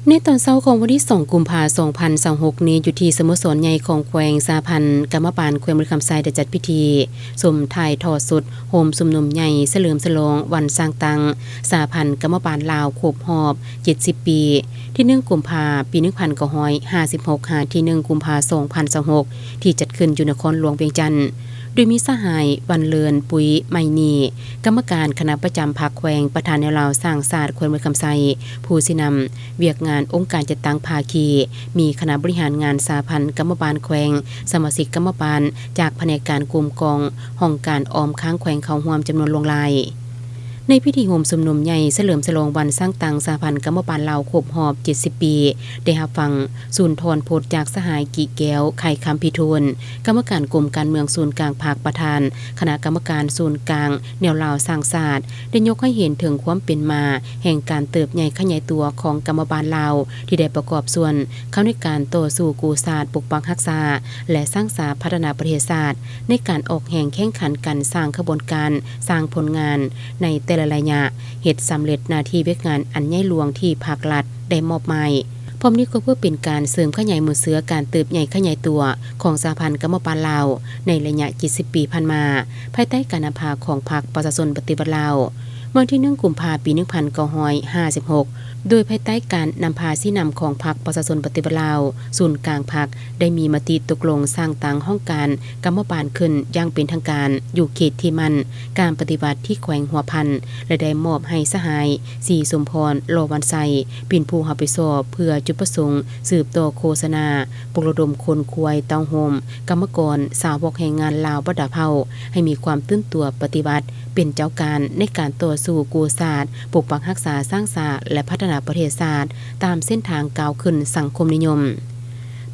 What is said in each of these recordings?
ในตอนเช้าของวันที่2กุมภาพันธ์2026นี้อยู่ที่สโมสรใหญ่ของแขวงสาพันธ์กรรมบาลแขวงบริคำไซได้จัดพิธีสมถ่ายทอดสดโฮมสุมนุมใหญ่เฉลิมฉลองวันสร้างตังสาพันธ์กรรมบาลลาวครบรอบ70ปีที่1กุมภาปี1956หาที่1กุมภาพันธ์2026ที่จัดขึ้นอยู่นครหลวงเวียงจันทน์โดยมีสหายวันเลือนปุ๋ยไมนีกรรมการคณะประจำพรรคแขวงประธานแนวราวสร้างศาสตร์แขวงบริคำไซผู้สินำเวียกงานองค์การจัดตั้งภาคีมีคณะบริหารงานสาพันธ์กรรมบาลแขวงสมาชิกกรรมบาลจากแผนกการกลุ่มกองห้องการออมค้างแขวงเขาร่วมจำนวนลงลายในพิธีโฮมสุมนุมใหญ่เฉลิมฉลองวันสร้างตังสาพันธ์กรรมบาลลาวครบรอบ70ปีได้รับฟังศูนย์ทรโพธิ์จากสหายกิแก้วไข่คำพิทูลกรรมการกลุ่มการเมืองศูนย์กลางภาคประธานคณะกรรมการศูนย์กลางแนวลาวสร้างศาสตร์ได้ยกให้เห็นถึงความเป็นมาแห่งการเติบใหญ่ขยายตัวของกรรมบาลลาวที่ได้ประกอบส่วนเข้าในการต่อสู้กู้ศาสตร์ปกปักรักษาและสร้างสรรค์พัฒนาประเทศศาสตร์ในการออกแห่งแข่งขันกันสร้างขบวนการสร้างผลงานในแต่ละระยะเหตุสำเร็จหน้าที่เวียกงานอันใหญ่หลวงที่ภาครัฐได้มอบหมายพร้อมนี้ก็เพื่อเป็นการเสริมขยายหมู่เสือการเติบใหญ่ขยายตัวของสหพันธ์กรรมบาลลาวในระยะ70ปีผ่านมาภายใต้การนำพาของพรรคประชาชนปฏิวัติลาววันที่1กุมภาพันธ์ปี1956โดยภายใต้การนำพาที่นำของพรรคประชาชนปฏิวัติลาวศูนย์กลางพรรคได้มีมติตกลงสร้างตั้งห้องการกรรมบาลขึ้นอย่างเป็นทางการอยู่เขตที่มันการปฏิบัติที่แขวงหัวพันและได้มอบให้สหายสีสมพรโลวันไซเป็นผู้รับผิดชอบเพื่อจุดประสงค์สืบต่อโฆษณาปลุกระดมคนควายเต้าโฮมกรรมกรสาวกแห่งงานลาวบ่ดาเฮาให้มีความตื่นตัวปฏิบัติเป็นเจ้าการในการต่อสู้กู้ศาสตร์ปกปักรักษาสร้างศาสตร์และพัฒนาประเทศศาสตร์ตามเส้นทางก้าวขึ้นสังคมนิยม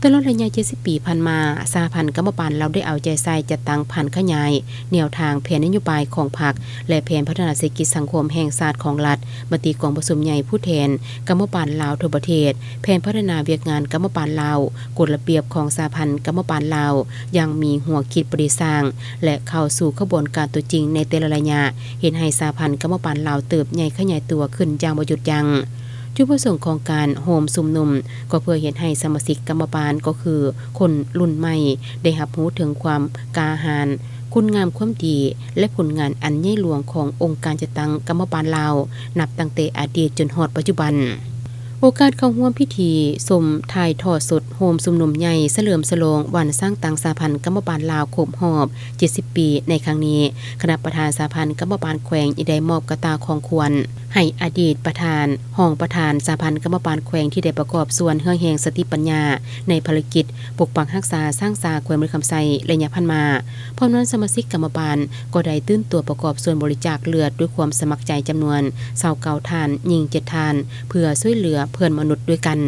ตลอดระยะ70ปีผ่านมาสหพันธ์กรรมบาลเราได้เอาใจใส่จัดตั้งพันขยายแนวทางแผนนโยบายของพรรคและแผนพัฒนาเศรษฐกิจสังคมแห่งชาติของรัฐมติกองประชุมใหญ่ผู้แทนกรรมบาลลาวทั่วประเทศแผนพัฒนาเวียกงานกรรมบาลลาวกฎระเบียบของสหพันธ์กรรมบาลลาวยังมีหัวคิดปริสร้างและเข้าสู่ขบวนการตัวจริงในแต่ละระยะเห็นให้สหพันธ์กรรมบาลลาวเติบใหญ่ขยายตัวขึ้นอย่างบ่หยุดยั้งจุดประสงค์ของการโฮมสุมนุมก็เพื่อเห็นให้สมาชิกกรรมบาลก็คือคนรุ่นใหม่ได้รับรู้ถึงความกล้าหาญคุณงามความดีและผลงานอันใหญ่หลวงขององค์การจัดตั้งกรรมบาลลาวนับตั้งแต่อดีตจนฮอดปัจจุบันโอกาสเข้าร่วมพิธีสมถ่ายทอดสดโฮมสุมนุมใหญ่เฉลิมฉลองวันสร้างตังสหพันธ์กรรมบาลลาวครบรอบ70ปีในครั้งนี้คณะประธานสหพันธ์กรรมบาลแขวงได้มอบกระตาของควรให้อดีตประธานห้องประธานสหพันธ์กรรมบาลแขวงที่ได้ประกอบส่วนเฮือแห่งสติปัญญาในภารกิจปกปักรักษาสร้างศาสตร์แขวงบริคำไซระยะพันมาพร้อมนั้นสมาชิกกรรมบาลก็ได้ตื่นตัวประกอบส่วนบริจาคเลือดด้วยความสมัครใจจำนวน29ทานยิง7ทานเพื่อช่วยเหลือเพื่อนมนุษย์ด้วยกัน